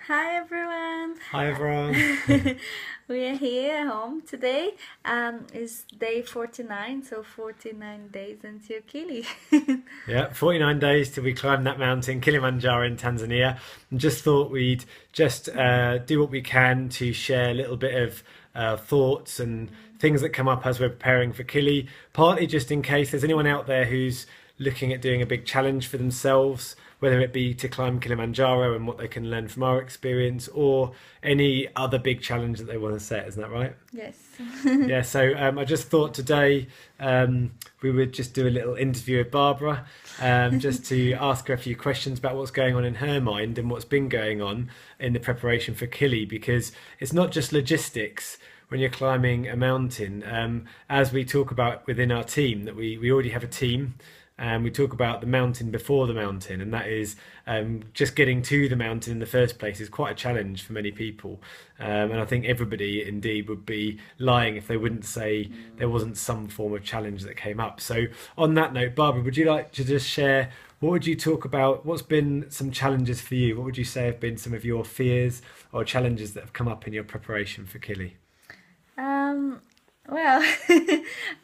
Hi everyone. Hi everyone. We are here at home today. It's day 49, so 49 days until Kili. Yeah, 49 days till we climb that mountain, Kilimanjaro in Tanzania. And just thought we'd just do what we can to share a little bit of thoughts and things that come up as we're preparing for Kili. Partly just in case there's anyone out there who's looking at doing a big challenge for themselves, whether it be to climb Kilimanjaro and what they can learn from our experience, or any other big challenge that they want to set. Isn't that right? Yes. Yeah, so I just thought today we would just do a little interview with Barbara, just to ask her a few questions about what's going on in her mind and what's been going on in the preparation for Kili, because it's not just logistics when you're climbing a mountain. As we talk about within our team, that we already have a team. And we talk about the mountain before the mountain, and that is just getting to the mountain in the first place is quite a challenge for many people. And I think everybody indeed would be lying if they wouldn't say there wasn't some form of challenge that came up. So, on that note, Barbara, would you like to just share what would you talk about? What's been some challenges for you? What would you say have been some of your fears or challenges that have come up in your preparation for Kili? Um, well,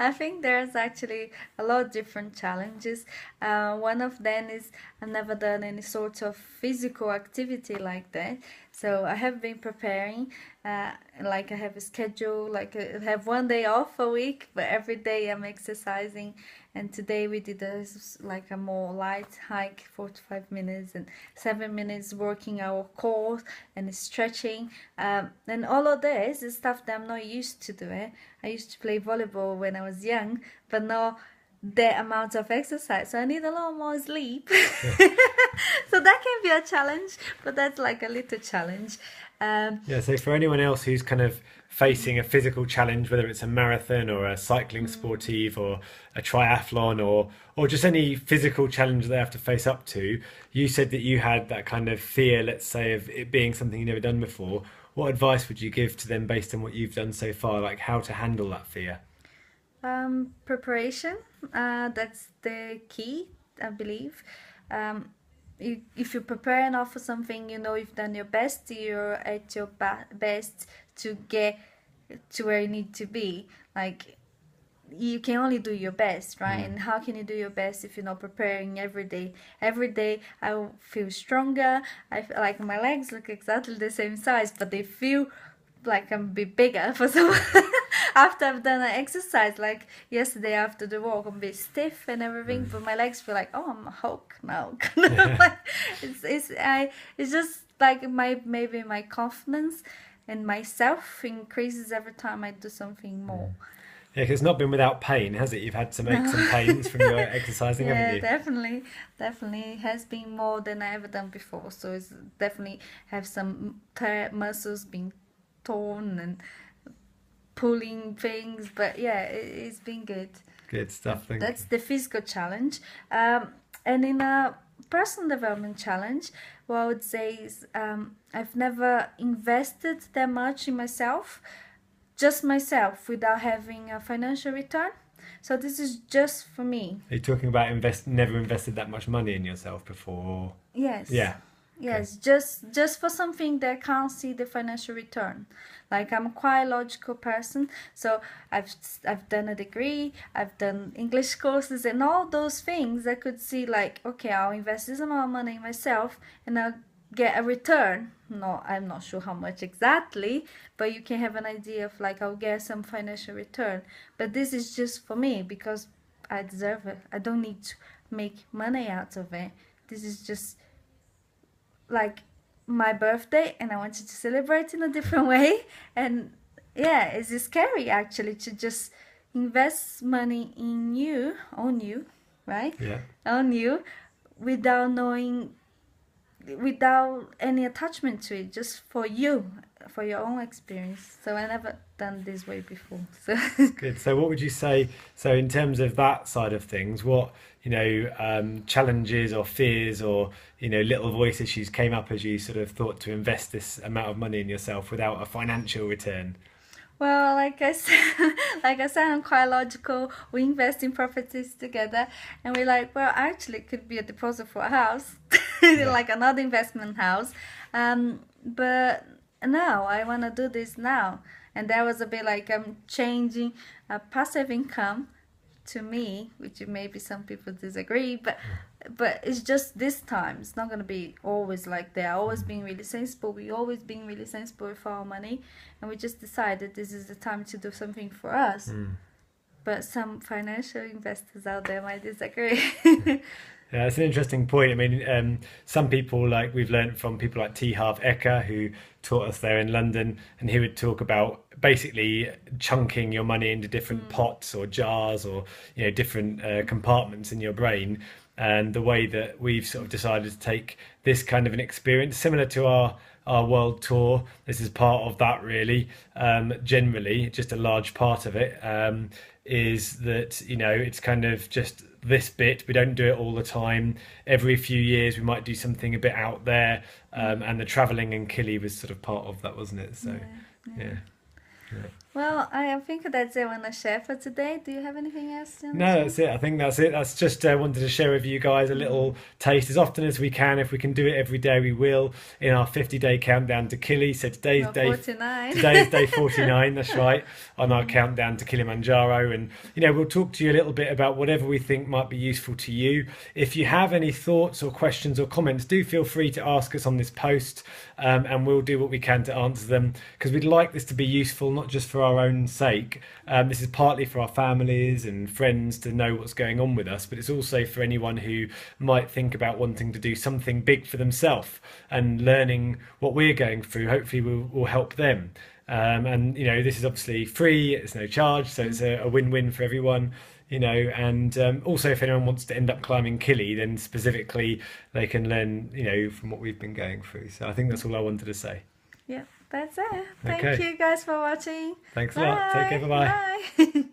I think there's actually a lot of different challenges. One of them is I've never done any sort of physical activity like that. So I have been preparing, like I have a schedule, like I have one day off a week, but every day I'm exercising. And today we did like a more light hike, 45 minutes and 7 minutes working our core and stretching. And all of this is stuff that I'm not used to doing. I used to play volleyball when I was young, but not the amount of exercise. So I need a lot more sleep. So that can be a challenge, but that's like a little challenge. Um, Yeah, so for anyone else who's kind of facing a physical challenge, whether it's a marathon or a cycling sportive or a triathlon or just any physical challenge they have to face up to, you said that you had that kind of fear, let's say, of it being something you've never done before. What advice would you give to them based on what you've done so far, like how to handle that fear? Preparation, that's the key, I believe. If you prepare enough for something, you know you've done your best, you're at your best to get to where you need to be. Like, you can only do your best, right? Mm. And how can you do your best if you're not preparing every day? Every day I will feel stronger. I feel like my legs look exactly the same size, but they feel like I'm a bit bigger for some. After I've done an exercise, like yesterday after the walk, I'm a bit stiff and everything, but my legs feel like, oh, I'm a Hulk now. Like, it's just like maybe my confidence and myself increases every time I do something more. Yeah, 'cause it's not been without pain, has it? You've had to make some No. pains from your exercising, haven't Yeah, you? definitely, definitely it has been more than I ever done before. So it's definitely have some muscles being torn and pulling things, but yeah, it's been good. Good stuff, thank That's you. the physical challenge. And in a personal development challenge, what I would say is I've never invested that much in myself, just myself, without having a financial return. So this is just for me. Are you talking about never invested that much money in yourself before? Yes. Yeah. Okay. Yes, just for something that I can't see the financial return. Like, I'm quite a logical person, so I've done a degree, I've done English courses and all those things. I could see like, okay, I'll invest this amount of money in myself and I'll get a return. No, I'm not sure how much exactly, but you can have an idea of like I'll get some financial return. But this is just for me because I deserve it. I don't need to make money out of it. This is just like my birthday and I wanted to celebrate in a different way. And yeah, it's scary actually to just invest money in you, on you, right? Yeah. On you without knowing, without any attachment to it, just for you, for your own experience. So I never done this way before. So Good. So, what would you say? So, in terms of that side of things, what challenges or fears or little voice issues came up as you sort of thought to invest this amount of money in yourself without a financial return? well, like I said, like I said, I'm quite logical. We invest in properties together, and we're like, well, actually, it could be a deposit for a house, Yeah. like another investment house. but now I want to do this now. And that was a bit like I'm changing a passive income to me, which maybe some people disagree, but it's just this time. It's not gonna be always like that. Always being really sensible. We always being really sensible with our money, and we just decided this is the time to do something for us. But some financial investors out there might disagree. Yeah, it's an interesting point. I mean, some people, like we've learned from people like T. Harv Eker, who taught us there in London, and he would talk about basically chunking your money into different pots or jars or different compartments in your brain. And the way that we've sort of decided to take this kind of an experience, similar to our world tour, this is part of that really. Generally, just a large part of it is that it's kind of just this bit. We don't do it all the time. Every few years we might do something a bit out there, and the traveling in Kili was sort of part of that, wasn't it? So yeah. Well, I think that's it I want to share for today. Do you have anything else? No, that's it. I think that's it. That's just wanted to share with you guys a little taste as often as we can. If we can do it every day, we will, in our 50-day countdown to Kili. So today's day 49. Today's day 49. That's right, on our countdown to Kilimanjaro. And we'll talk to you a little bit about whatever we think might be useful to you. If you have any thoughts or questions or comments, do feel free to ask us on this post, and we'll do what we can to answer them, because we'd like this to be useful, not just for our own sake. This is partly for our families and friends to know what's going on with us, but it's also for anyone who might think about wanting to do something big for themselves, and learning what we're going through hopefully will help them. And this is obviously free, it's no charge, so it's a win-win for everyone. And also if anyone wants to end up climbing Kili, then specifically they can learn from what we've been going through. So I think that's all I wanted to say. Yeah, that's it. Thank Okay. you guys for watching. Thanks a lot. Take care. Bye-bye. Bye.